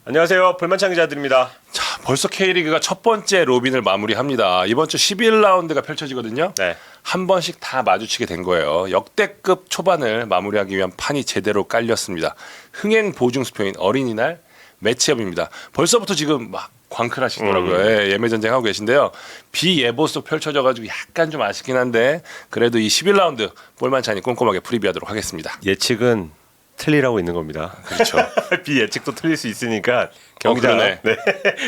안녕하세요. 불만찬 기자들입니다. 자, 벌써 K리그가 첫 번째 로빈을 마무리합니다. 이번 주 11라운드가 펼쳐지거든요. 네. 한 번씩 다 마주치게 된 거예요. 역대급 초반을 마무리하기 위한 판이 제대로 깔렸습니다. 흥행 보증 수표인 어린이날 매치업입니다. 벌써부터 지금 막 광클하시더라고요. 예매 전쟁하고 계신데요. 비예보 속 펼쳐져가지고 약간 좀 아쉽긴 한데 그래도 이 11라운드 볼만찬이 꼼꼼하게 프리뷰하도록 하겠습니다. 예측은 틀리라고 있는 겁니다. 그렇죠. 비예측도 틀릴 수 있으니까 경기장 그러네. 네.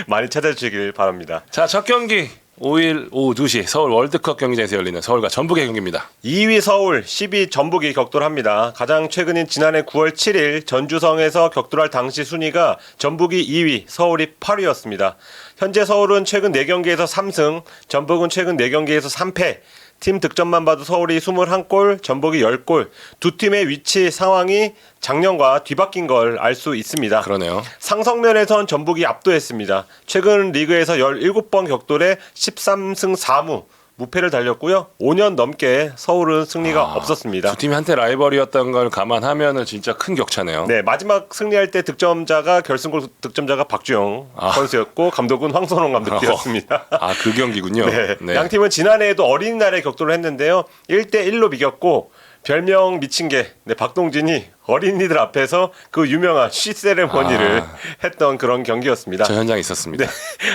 많이 찾아주시길 바랍니다. 자, 첫 경기 5일 오후 2시 서울 월드컵 경기장에서 열리는 서울과 전북의 경기입니다. 2위 서울, 10위 전북이 격돌합니다. 가장 최근인 지난해 9월 7일 전주성에서 격돌할 당시 순위가 전북이 2위, 서울이 8위였습니다. 현재 서울은 최근 4경기에서 3승, 전북은 최근 4경기에서 3패. 팀 득점만 봐도 서울이 21골, 전북이 10골. 두 팀의 위치 상황이 작년과 뒤바뀐 걸 알 수 있습니다. 그러네요. 상성면에선 전북이 압도했습니다. 최근 리그에서 17번 격돌에 13승 4무 무패를 달렸고요. 5년 넘게 서울은 승리가 없었습니다. 두 팀이 한때 라이벌이었던 걸 감안하면은 진짜 큰 격차네요. 네, 마지막 승리할 때 득점자가 결승골 득점자가 박주영 선수였고 감독은 황선홍 감독이었습니다. 아, 그 경기군요. 네. 양 팀은 지난해에도 어린이날에 격돌을 했는데요. 1대1로 비겼고 별명 미친 게 박동진이 어린이들 앞에서 그 유명한 쉬 세레머니를 했던 그런 경기였습니다. 저 현장에 있었습니다.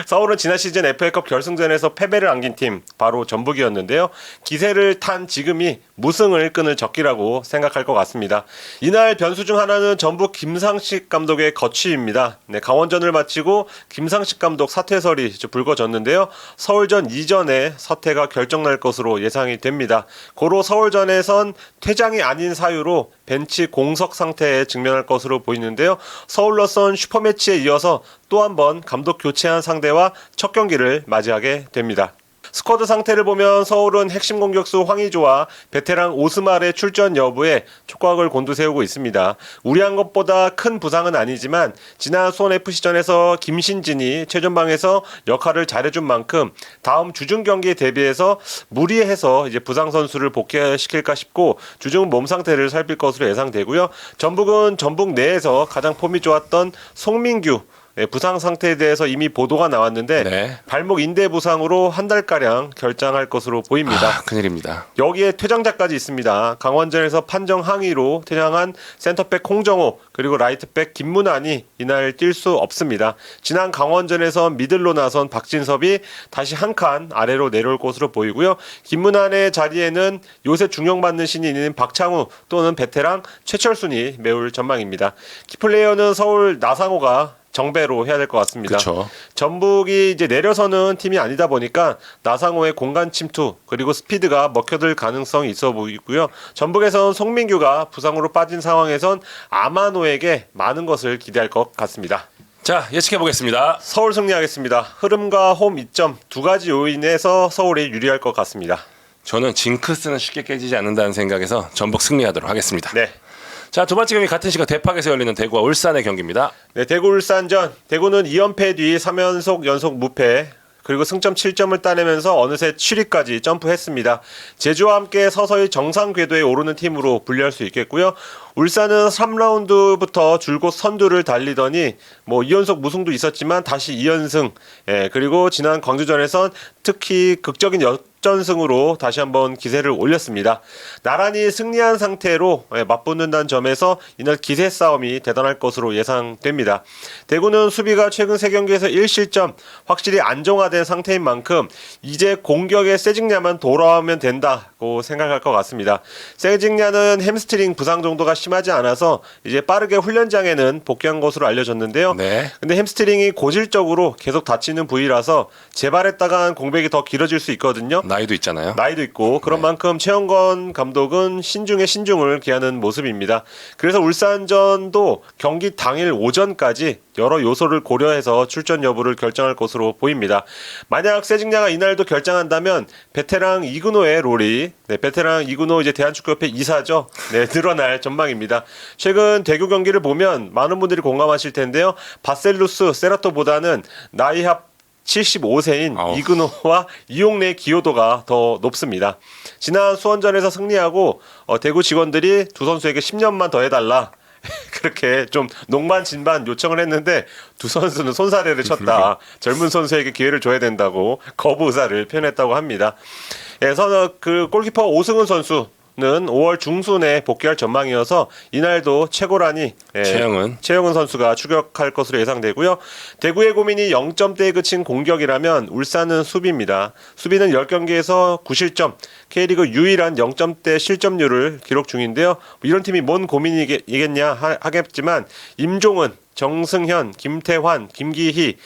서울은 지난 시즌 FA컵 결승전에서 패배를 안긴 팀 바로 전북이었는데요. 기세를 탄 지금이 무승을 끊을 적기라고 생각할 것 같습니다. 이날 변수 중 하나는 전북 김상식 감독의 거취입니다. 네, 강원전을 마치고 김상식 감독 사퇴설이 불거졌는데요. 서울전 이전에 사퇴가 결정날 것으로 예상이 됩니다. 고로 서울전에선 퇴장이 아닌 사유로 벤치 공석 상태에 직면할 것으로 보이는데요. 서울로선 슈퍼매치에 이어서 또 한 번 감독 교체한 상대와 첫 경기를 맞이하게 됩니다. 스쿼드 상태를 보면 서울은 핵심 공격수 황의조와 베테랑 오스말의 출전 여부에 촉각을 곤두세우고 있습니다. 우려한 것보다 큰 부상은 아니지만 지난 수원FC전에서 김신진이 최전방에서 역할을 잘해준 만큼 다음 주중 경기에 대비해서 무리해서 이제 부상 선수를 복귀시킬까 싶고 주중 몸 상태를 살필 것으로 예상되고요. 전북은 전북 내에서 가장 폼이 좋았던 송민규 부상 상태에 대해서 이미 보도가 나왔는데 발목 인대 부상으로 한 달가량 결장할 것으로 보입니다. 큰일입니다. 여기에 퇴장자까지 있습니다. 강원전에서 판정 항의로 퇴장한 센터백 홍정호 그리고 라이트백 김문환이 이날 뛸 수 없습니다. 지난 강원전에서 미들로 나선 박진섭이 다시 한 칸 아래로 내려올 것으로 보이고요. 김문환의 자리에는 요새 중용받는 신인인 박창우 또는 베테랑 최철순이 메울 전망입니다. 키플레이어는 서울 나상호가 정배로 해야 될 것 같습니다. 그쵸. 전북이 이제 내려서는 팀이 아니다 보니까 나상호의 공간 침투 그리고 스피드가 먹혀들 가능성이 있어 보이고요. 전북에선 송민규가 부상으로 빠진 상황에선 아마노에게 많은 것을 기대할 것 같습니다. 자, 예측해 보겠습니다. 서울 승리하겠습니다. 흐름과 홈 이점 두 가지 요인에서 서울이 유리할 것 같습니다. 저는 징크스는 쉽게 깨지지 않는다는 생각에서 전북 승리하도록 하겠습니다. 네. 자, 두 번째 경기 같은 시각 대팍에서 열리는 대구와 울산의 경기입니다. 네, 대구 울산전. 대구는 2연패 뒤 3연속 연속 무패 그리고 승점 7점을 따내면서 어느새 7위까지 점프했습니다. 제주와 함께 서서히 정상 궤도에 오르는 팀으로 분류할 수 있겠고요. 울산은 3라운드부터 줄곧 선두를 달리더니 2연속 무승도 있었지만 다시 2연승. 그리고 지난 광주전에선 특히 극적인 역전승으로 다시 한번 기세를 올렸습니다. 나란히 승리한 상태로 맞붙는다는 점에서 이날 기세 싸움이 대단할 것으로 예상됩니다. 대구는 수비가 최근 3경기에서 1실점 확실히 안정화된 상태인 만큼 이제 공격의 세징야만 돌아오면 된다고 생각할 것 같습니다. 세징야는 햄스트링 부상 정도가 심하지 않아서 이제 빠르게 훈련장에는 복귀한 것으로 알려졌는데요. 근데 햄스트링이 고질적으로 계속 다치는 부위라서 재발했다간 공백이 더 길어질 수 있거든요. 나이도 있잖아요. 나이도 있고 그런 만큼 최영건 감독은 신중에 신중을 기하는 모습입니다. 그래서 울산전도 경기 당일 오전까지 여러 요소를 고려해서 출전 여부를 결정할 것으로 보입니다. 만약 세징야가 이날도 결장한다면 베테랑 이근호의 롤이 베테랑 이근호 이제 대한축구협회 이사죠. 늘어날 전망입니다. 최근 대구 경기를 보면 많은 분들이 공감하실 텐데요. 바셀루스 세라토보다는 나이 합 75세인 이근호와 이용래의 기여도가 더 높습니다. 지난 수원전에서 승리하고 대구 직원들이 두 선수에게 10년만 더 해달라 그렇게 좀 농반진반 요청을 했는데 두 선수는 손사래를 쳤다. 젊은 선수에게 기회를 줘야 된다고 거부 의사를 표현했다고 합니다. 그래서 그 골키퍼 오승훈 선수는 5월 중순에 복귀할 전망이어서 이날도 최고라니 최영은 선수가 추격할 것으로 예상되고요. 대구의 고민이 0점대에 그친 공격이라면 울산은 수비입니다. 수비는 10경기에서 9실점, K리그 유일한 0점대 실점률을 기록 중인데요. 이런 팀이 뭔 고민이겠냐 하겠지만 임종은, 정승현, 김태환, 김기희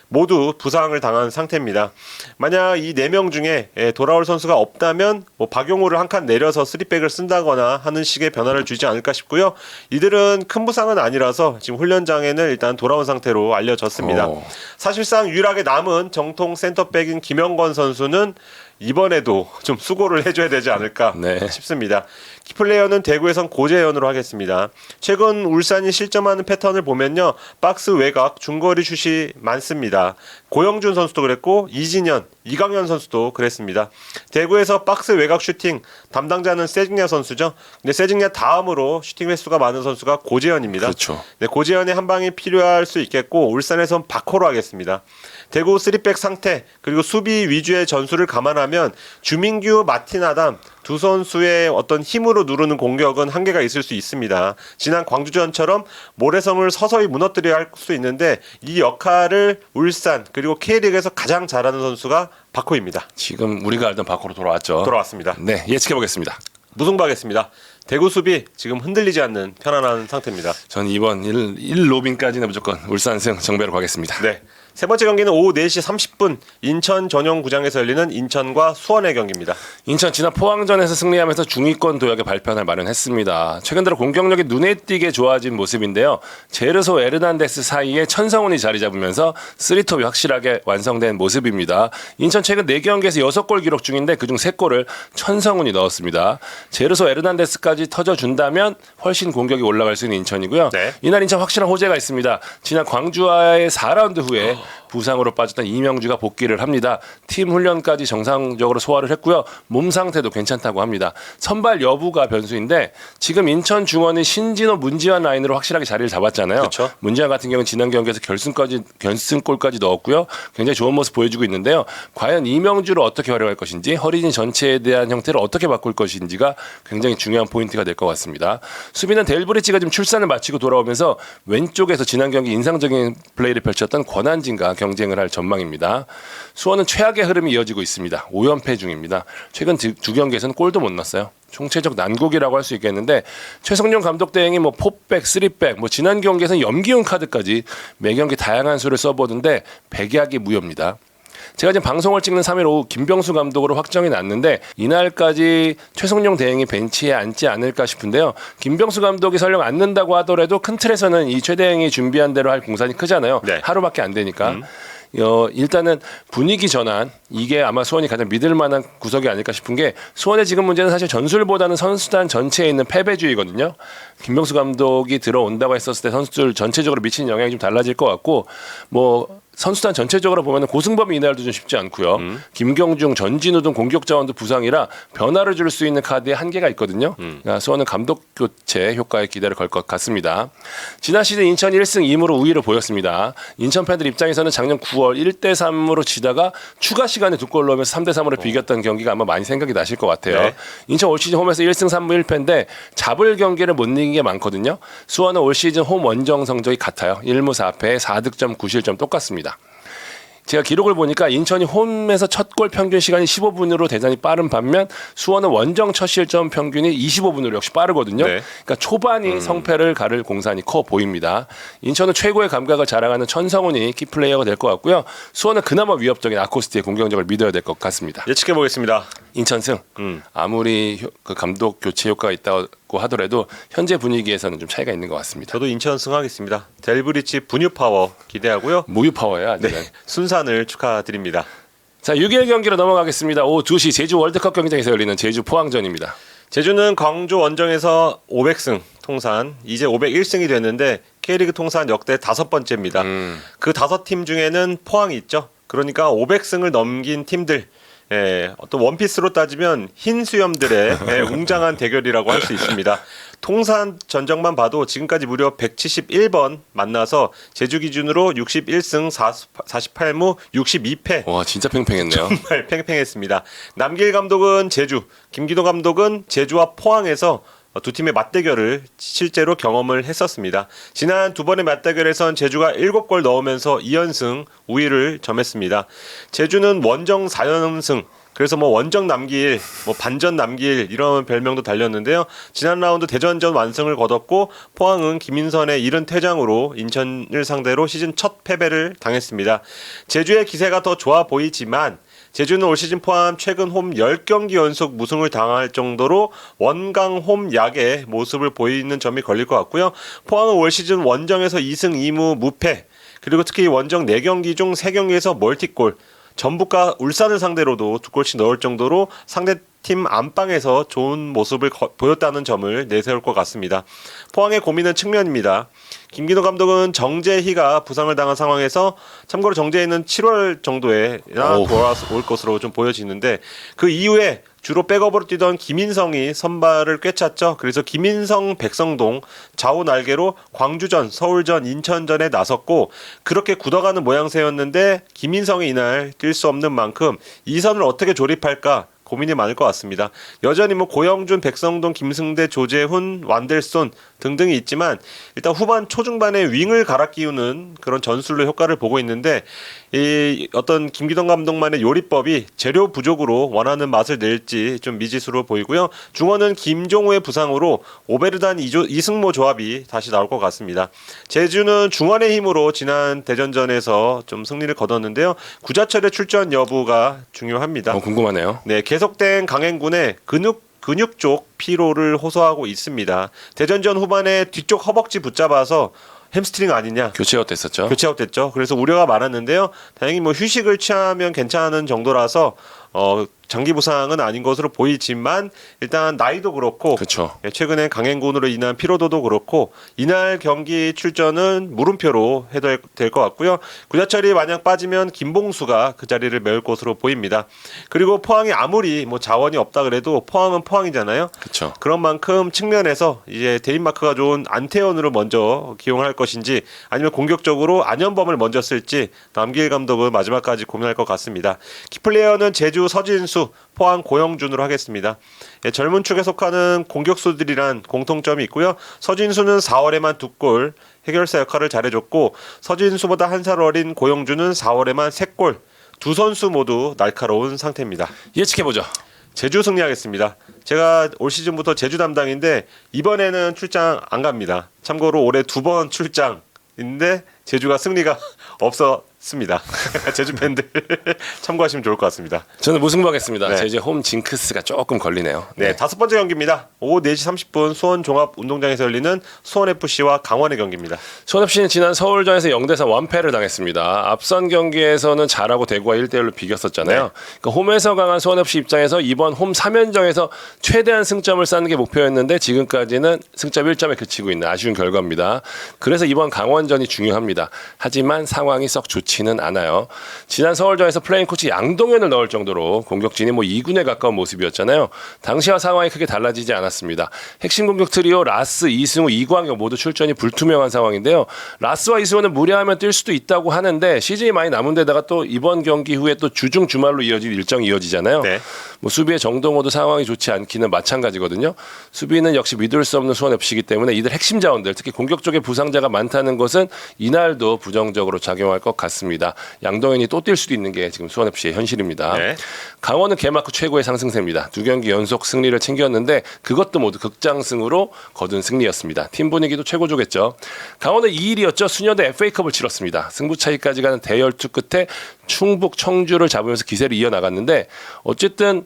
모두 부상을 당한 상태입니다. 만약 이 4명 중에 돌아올 선수가 없다면 뭐 박용호를 한 칸 내려서 3백을 쓴다거나 하는 식의 변화를 주지 않을까 싶고요. 이들은 큰 부상은 아니라서 지금 훈련장에는 일단 돌아온 상태로 알려졌습니다. 사실상 유일하게 남은 정통 센터백인 김영건 선수는 이번에도 좀 수고를 해줘야 되지 않을까 싶습니다. 키플레이어는 대구에선 고재현으로 하겠습니다. 최근 울산이 실점하는 패턴을 보면요. 박스 외곽, 중거리 슛이 많습니다. 고영준 선수도 그랬고 이진현, 이강현 선수도 그랬습니다. 대구에서 박스 외곽 슈팅 담당자는 세징야 선수죠. 근데 세징야 다음으로 슈팅 횟수가 많은 선수가 고재현입니다. 그렇죠. 네, 고재현의 한 방이 필요할 수 있겠고 울산에선 박호로 하겠습니다. 대구 3백 상태 그리고 수비 위주의 전술을 감안하면 주민규, 마틴 아담 두 선수의 어떤 힘으로 누르는 공격은 한계가 있을 수 있습니다. 지난 광주전처럼 모래성을 서서히 무너뜨려야 할 수 있는데 이 역할을 울산 그리고 K리그에서 가장 잘하는 선수가 박호입니다. 지금 우리가 알던 박호로 돌아왔습니다. 네, 예측해보겠습니다. 무승부하겠습니다. 대구 수비 지금 흔들리지 않는 편안한 상태입니다. 전 이번 1로빈까지는 무조건 울산승 정배로 가겠습니다. 네. 세 번째 경기는 오후 4시 30분 인천 전용구장에서 열리는 인천과 수원의 경기입니다. 인천 지난 포항전에서 승리하면서 중위권 도약의 발판을 마련했습니다. 최근 들어 공격력이 눈에 띄게 좋아진 모습인데요. 제르소 에르난데스 사이에 천성훈이 자리 잡으면서 3톱이 확실하게 완성된 모습입니다. 인천 최근 4경기에서 6골 기록 중인데 그중 3골을 천성훈이 넣었습니다. 제르소 에르난데스까지 터져준다면 훨씬 공격이 올라갈 수 있는 인천이고요. 네. 이날 인천 확실한 호재가 있습니다. 지난 광주와의 4라운드 후에 부상으로 빠졌던 이명주가 복귀를 합니다. 팀 훈련까지 정상적으로 소화를 했고요. 몸 상태도 괜찮다고 합니다. 선발 여부가 변수인데 지금 인천 중원이 신진호, 문지환 라인으로 확실하게 자리를 잡았잖아요. 그쵸? 문지환 같은 경우는 지난 경기에서 결승골까지 넣었고요. 굉장히 좋은 모습 보여주고 있는데요. 과연 이명주를 어떻게 활용할 것인지 허리진 전체에 대한 형태를 어떻게 바꿀 것인지가 굉장히 중요한 포인트가 될 것 같습니다. 수비는 델브리치가 지금 출산을 마치고 돌아오면서 왼쪽에서 지난 경기 인상적인 플레이를 펼쳤던 권한진과 경쟁을 할 전망입니다. 수원은 최악의 흐름이 이어지고 있습니다. 5연패 중입니다. 최근 두 경기에서는 골도 못 넣었어요. 총체적 난국이라고 할 수 있겠는데 최성용 감독 대행이 뭐 4백, 3백, 뭐 지난 경기에서는 염기훈 카드까지 매 경기 다양한 수를 써보는데 백약이 무효입니다. 제가 지금 방송을 찍는 3일 오후 김병수 감독으로 확정이 났는데 이날까지 최성용 대행이 벤치에 앉지 않을까 싶은데요. 김병수 감독이 설령 앉는다고 하더라도 큰 틀에서는 이 최 대행이 준비한 대로 할 공산이 크잖아요. 네. 하루밖에 안 되니까. 일단은 분위기 전환 이게 아마 수원이 가장 믿을 만한 구석이 아닐까 싶은 게 수원의 지금 문제는 사실 전술보다는 선수단 전체에 있는 패배주의거든요. 김병수 감독이 들어온다고 했었을 때 선수들 전체적으로 미치는 영향이 좀 달라질 것 같고 뭐 선수단 전체적으로 보면 고승범이 이날도 좀 쉽지 않고요. 김경중, 전진우 등 공격 자원도 부상이라 변화를 줄 수 있는 카드에 한계가 있거든요. 그러니까 수원은 감독 교체 효과에 기대를 걸 것 같습니다. 지난 시즌 인천 1승 2무로 우위를 보였습니다. 인천 팬들 입장에서는 작년 9월 1대3으로 지다가 추가 시간에 2골 넣으면서 3대3으로 비겼던 경기가 아마 많이 생각이 나실 것 같아요. 네. 인천 올 시즌 홈에서 1승 3무 1패인데 잡을 경기를 못 이긴 게 많거든요. 수원은 올 시즌 홈 원정 성적이 같아요. 1무 4패 4득점 9실점 똑같습니다. 제가 기록을 보니까 인천이 홈에서 첫 골 평균 시간이 15분으로 대단히 빠른 반면 수원은 원정 첫 실점 평균이 25분으로 역시 빠르거든요. 네. 그러니까 초반이 성패를 가를 공산이 커 보입니다. 인천은 최고의 감각을 자랑하는 천성훈이 키플레이어가 될 것 같고요. 수원은 그나마 위협적인 아코스티의 공격력을 믿어야 될 것 같습니다. 예측해 보겠습니다. 인천승. 아무리 그 감독 교체 효과가 있다고 하더라도 현재 분위기에서는 좀 차이가 있는 것 같습니다. 저도 인천 승하겠습니다. 델브리치 분유 파워 기대하고요. 무유 파워야 아직은. 네, 순산을 축하드립니다. 자, 6일 경기로 넘어가겠습니다. 오후 2시 제주 월드컵 경기장에서 열리는 제주 포항전입니다. 제주는 광주 원정에서 500승 통산 이제 501승이 됐는데 K리그 통산 역대 5번째입니다. 그 5팀 중에는 포항이 있죠. 그러니까 500승을 넘긴 팀들 어떤 원피스로 따지면 흰 수염들의 웅장한 대결이라고 할 수 있습니다. 통산 전적만 봐도 지금까지 무려 171번 만나서 제주 기준으로 61승 48무 62패. 와 진짜 팽팽했네요. 정말 팽팽했습니다. 남길 감독은 제주, 김기도 감독은 제주와 포항에서 두 팀의 맞대결을 실제로 경험을 했었습니다. 지난 두 번의 맞대결에선 제주가 7골 넣으면서 2연승 우위를 점했습니다. 제주는 원정 4연승, 그래서 뭐 원정 남길, 뭐 반전 남길 이런 별명도 달렸는데요. 지난 라운드 대전전 완승을 거뒀고 포항은 김인선의 이른 퇴장으로 인천을 상대로 시즌 첫 패배를 당했습니다. 제주의 기세가 더 좋아 보이지만 제주는 올 시즌 포함 최근 홈 10경기 연속 무승을 당할 정도로 원강 홈 약의 모습을 보이는 점이 걸릴 것 같고요. 포항은 올 시즌 원정에서 2승 2무 무패, 그리고 특히 원정 4경기 중 3경기에서 멀티골, 전북과 울산을 상대로도 2골씩 넣을 정도로 상대팀 안방에서 좋은 모습을 보였다는 점을 내세울 것 같습니다. 포항의 고민은 측면입니다. 김기도 감독은 정재희가 부상을 당한 상황에서, 참고로 정재희는 7월 정도에 돌아올 것으로 좀 보여지는데, 그 이후에 주로 백업으로 뛰던 김인성이 선발을 꿰찼죠. 그래서 김인성, 백성동 좌우 날개로 광주전, 서울전, 인천전에 나섰고 그렇게 굳어가는 모양새였는데 김인성이 이날 뛸 수 없는 만큼 이 선을 어떻게 조립할까 고민이 많을 것 같습니다. 여전히 뭐 고영준, 백성동, 김승대, 조재훈, 완델손 등등이 있지만 일단 후반 초중반에 윙을 갈아 끼우는 그런 전술로 효과를 보고 있는데, 이 어떤 김기동 감독만의 요리법이 재료 부족으로 원하는 맛을 낼지 좀 미지수로 보이고요. 중원은 김종우의 부상으로 오베르단 이승모 조합이 다시 나올 것 같습니다. 제주는 중원의 힘으로 지난 대전전에서 좀 승리를 거뒀는데요. 구자철의 출전 여부가 중요합니다. 궁금하네요. 네, 계속된 강행군의 근육 쪽 피로를 호소하고 있습니다. 대전전 후반에 뒤쪽 허벅지 붙잡아서 햄스트링 아니냐, 교체 아웃됐었죠. 교체 아웃됐죠. 그래서 우려가 많았는데요. 다행히 뭐 휴식을 취하면 괜찮은 정도라서 장기 부상은 아닌 것으로 보이지만 일단 나이도 그렇고, 그렇죠. 최근에 강행군으로 인한 피로도도 그렇고 이날 경기 출전은 물음표로 해도 될 것 같고요. 구자철이 만약 빠지면 김봉수가 그 자리를 메울 것으로 보입니다. 그리고 포항이 아무리 뭐 자원이 없다 그래도 포항은 포항이잖아요. 그렇죠. 그런 만큼 측면에서 이제 대인마크가 좋은 안태현으로 먼저 기용할 것인지 아니면 공격적으로 안현범을 먼저 쓸지 남길 감독은 마지막까지 고민할 것 같습니다. 키플레이어는 제주 서진수, 포항 고영준으로 하겠습니다. 젊은 축에 속하는 공격수들이란 공통점이 있고요. 서진수는 4월에만 2골 해결사 역할을 잘해줬고, 서진수보다 한 살 어린 고영준은 4월에만 3골, 두 선수 모두 날카로운 상태입니다. 예측해보죠. 제주 승리하겠습니다. 제가 올 시즌부터 제주 담당인데 이번에는 출장 안 갑니다. 참고로 올해 2번 출장인데 제주가 승리가 없었습니다. 제주 팬들 참고하시면 좋을 것 같습니다. 저는 무승부 하겠습니다. 네. 제주 홈 징크스가 조금 걸리네요. 네, 다섯 번째 경기입니다. 오후 4시 30분 수원 종합운동장에서 열리는 수원FC와 강원의 경기입니다. 수원FC는 지난 서울전에서 0대4 완패를 당했습니다. 앞선 경기에서는 잘하고 대구와 1대1로 비겼었잖아요. 네. 그러니까 홈에서 강한 수원FC 입장에서 이번 홈 3연전에서 최대한 승점을 쌓는 게 목표였는데 지금까지는 승점 1점에 그치고 있는 아쉬운 결과입니다. 그래서 이번 강원전이 중요합니다. 하지만 상황이 썩 좋지는 않아요. 지난 서울전에서 플레인 코치 양동현을 넣을 정도로 공격진이 2군에 가까운 모습이었잖아요. 당시와 상황이 크게 달라지지 않았습니다. 핵심 공격 트리오 라스, 이승우, 이광혁 모두 출전이 불투명한 상황인데요. 라스와 이승우는 무리하면 뛸 수도 있다고 하는데 시즌이 많이 남은 데다가 또 이번 경기 후에 또 주중 주말로 이어질 일정이 이어지잖아요. 네. 수비의 정동호도 상황이 좋지 않기는 마찬가지거든요. 수비는 역시 믿을 수 없는 수원FC이기 때문에 이들 핵심 자원들, 특히 공격 쪽에 부상자가 많다는 것은 이날도 부정적으로 작용할 것 같습니다. 양동현이 또 뛸 수도 있는 게 지금 수원FC의 현실입니다. 네. 강원은 개막 후 최고의 상승세입니다. 2경기 연속 승리를 챙겼는데 그것도 모두 극장승으로 거둔 승리였습니다. 팀 분위기도 최고조겠죠. 강원은 2일이었죠. 수년대 FA컵을 치렀습니다. 승부 차이까지 가는 대열투 끝에 충북 청주를 잡으면서 기세를 이어나갔는데 어쨌든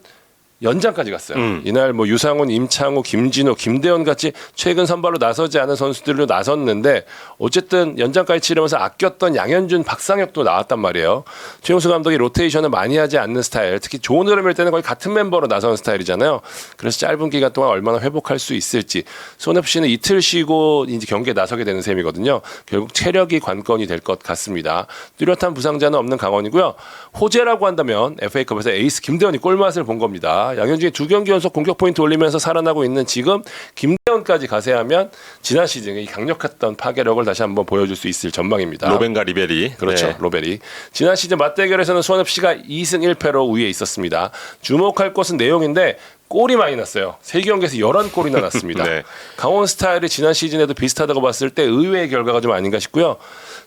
연장까지 갔어요. 이날 뭐 유상훈, 임창우, 김진호, 김대현 같이 최근 선발로 나서지 않은 선수들로 나섰는데 어쨌든 연장까지 치르면서 아꼈던 양현준, 박상혁도 나왔단 말이에요. 최용수 감독이 로테이션을 많이 하지 않는 스타일, 특히 좋은 흐름일 때는 거의 같은 멤버로 나서는 스타일이잖아요. 그래서 짧은 기간 동안 얼마나 회복할 수 있을지. 손흥민은 이틀 쉬고 이제 경기에 나서게 되는 셈이거든요. 결국 체력이 관건이 될 것 같습니다. 뚜렷한 부상자는 없는 강원이고요. 호재라고 한다면 FA컵에서 에이스 김대현이 골맛을 본 겁니다. 양현준이 2경기 연속 공격 포인트 올리면서 살아나고 있는 지금 김대현까지 가세하면 지난 시즌의 이 강력했던 파괴력을 다시 한번 보여줄 수 있을 전망입니다. 로벤과 리베리. 그렇죠. 네. 로베리. 지난 시즌 맞대결에서는 수원FC가 2승 1패로 우위에 있었습니다. 주목할 것은 내용인데 골이 많이 났어요. 3경기에서 11골이나 났습니다. 네. 강원 스타일이 지난 시즌에도 비슷하다고 봤을 때 의외의 결과가 좀 아닌가 싶고요.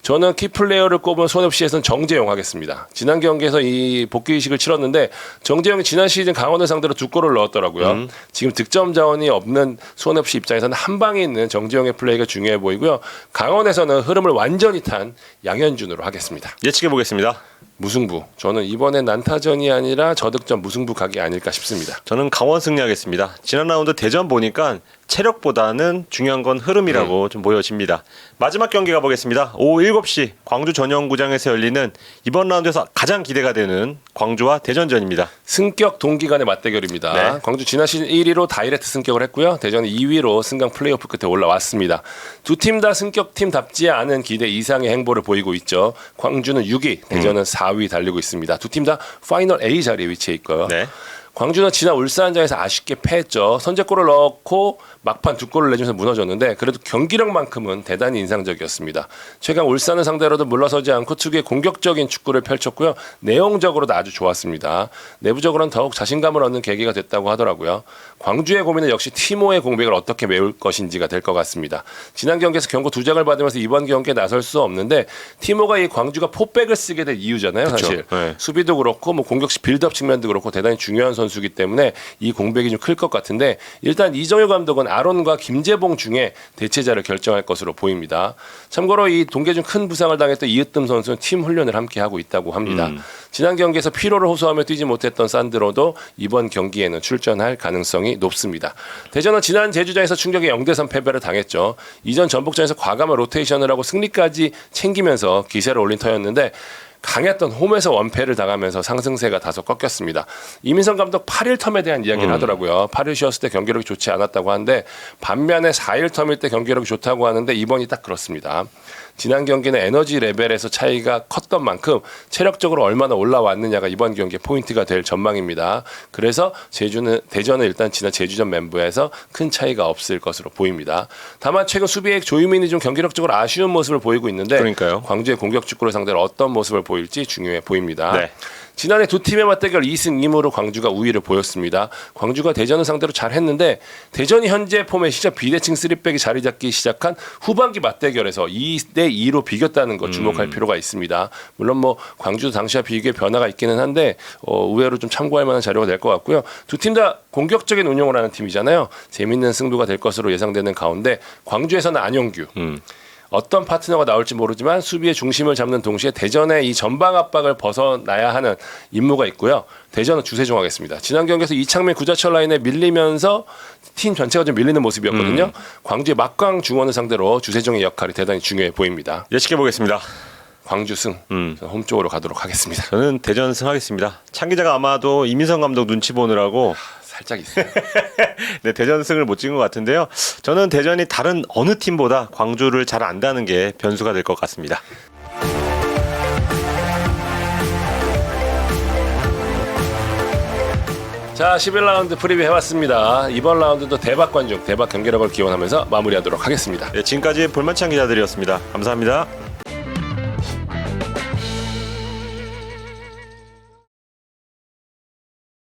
저는 키플레이어를 꼽은 손FC에서는 정재용 하겠습니다. 지난 경기에서 이 복귀식을 치렀는데 정재용이 지난 시즌 강원을 상대로 2골을 넣었더라고요. 지금 득점 자원이 없는 손FC 입장에서는 한 방에 있는 정재용의 플레이가 중요해 보이고요. 강원에서는 흐름을 완전히 탄 양현준으로 하겠습니다. 예측해 보겠습니다. 무승부. 저는 이번엔 난타전이 아니라 저득점 무승부 각이 아닐까 싶습니다. 저는 강원 승리하겠습니다. 지난 라운드 대전 보니까 체력보다는 중요한 건 흐름이라고 좀 보여집니다. 마지막 경기 가보겠습니다. 오후 7시 광주 전용구장에서 열리는 이번 라운드에서 가장 기대가 되는 광주와 대전전입니다. 승격 동기 간의 맞대결입니다. 네. 광주 지난 시즌 1위로 다이렉트 승격을 했고요. 대전은 2위로 승강 플레이오프 끝에 올라왔습니다. 두 팀 다 승격팀답지 않은 기대 이상의 행보를 보이고 있죠. 광주는 6위, 대전은 4위 달리고 있습니다. 두 팀 다 파이널 A 자리에 위치해 있고요. 네. 광주는 지난 울산전에서 아쉽게 패했죠. 선제골을 넣고 막판 2골을 내주면서 무너졌는데 그래도 경기력만큼은 대단히 인상적이었습니다. 최강 울산을 상대로도 물러서지 않고 특유의 공격적인 축구를 펼쳤고요. 내용적으로도 아주 좋았습니다. 내부적으로는 더욱 자신감을 얻는 계기가 됐다고 하더라고요. 광주의 고민은 역시 티모의 공백을 어떻게 메울 것인지가 될 것 같습니다. 지난 경기에서 경고 2장을 받으면서 이번 경기에 나설 수 없는데 티모가 이 광주가 포백을 쓰게 될 이유잖아요. 사실. 네. 수비도 그렇고 뭐 공격식 빌드업 측면도 그렇고 대단히 중요한 선수이기 때문에 이 공백이 좀 클 것 같은데 일단 이정효 감독은 아론과 김재봉 중에 대체자를 결정할 것으로 보입니다. 참고로 이 동계 중 큰 부상을 당했던 이으뜸 선수는 팀 훈련을 함께 하고 있다고 합니다. 지난 경기에서 피로를 호소하며 뛰지 못했던 산드로도 이번 경기에는 출전할 가능성이 높습니다. 대전은 지난 제주전에서 충격의 0대3 패배를 당했죠. 이전 전북전에서 과감한 로테이션을 하고 승리까지 챙기면서 기세를 올린 터였는데 강했던 홈에서 원패를 당하면서 상승세가 다소 꺾였습니다. 이민성 감독 8일 텀에 대한 이야기를 하더라고요. 8일 쉬었을 때 경기력이 좋지 않았다고 하는데 반면에 4일 텀일 때 경기력이 좋다고 하는데 이번이 딱 그렇습니다. 지난 경기는 에너지 레벨에서 차이가 컸던 만큼 체력적으로 얼마나 올라왔느냐가 이번 경기의 포인트가 될 전망입니다. 그래서 대전은 일단 지난 제주전 멤버에서 큰 차이가 없을 것으로 보입니다. 다만 최근 수비액 조유민이 좀 경기력적으로 아쉬운 모습을 보이고 있는데 그러니까요. 광주의 공격 축구를 상대로 어떤 모습을 보일지 중요해 보입니다. 네. 지난해 두 팀의 맞대결 2승 2무로 광주가 우위를 보였습니다. 광주가 대전을 상대로 잘했는데 대전이 현재 포맷이죠. 비대칭 3백이 자리 잡기 시작한 후반기 맞대결에서 2대2로 비겼다는 것 주목할 필요가 있습니다. 물론 뭐 광주도 당시와 비교의 변화가 있기는 한데 의외로 좀 참고할 만한 자료가 될 것 같고요. 두 팀 다 공격적인 운영을 하는 팀이잖아요. 재밌는 승부가 될 것으로 예상되는 가운데 광주에서는 안용규 어떤 파트너가 나올지 모르지만 수비의 중심을 잡는 동시에 대전의 이 전방 압박을 벗어나야 하는 임무가 있고요. 대전은 주세종 하겠습니다. 지난 경기에서 이창민 구자철 라인에 밀리면서 팀 전체가 좀 밀리는 모습이었거든요. 광주의 막강 중원을 상대로 주세종의 역할이 대단히 중요해 보입니다. 예측해 보겠습니다. 광주 승. 저는 홈 쪽으로 가도록 하겠습니다. 저는 대전 승하겠습니다. 창 기자가 아마도 이민성 감독 눈치 보느라고 살짝 있어요. 네, 대전 승을 못 찍은 것 같은데요. 저는 대전이 다른 어느 팀보다 광주를 잘 안다는 게 변수가 될 것 같습니다. 자, 11라운드 프리뷰 해봤습니다. 이번 라운드도 대박 관중, 대박 경기력을 기원하면서 마무리하도록 하겠습니다. 네, 지금까지 볼만찬 기자들이었습니다. 감사합니다.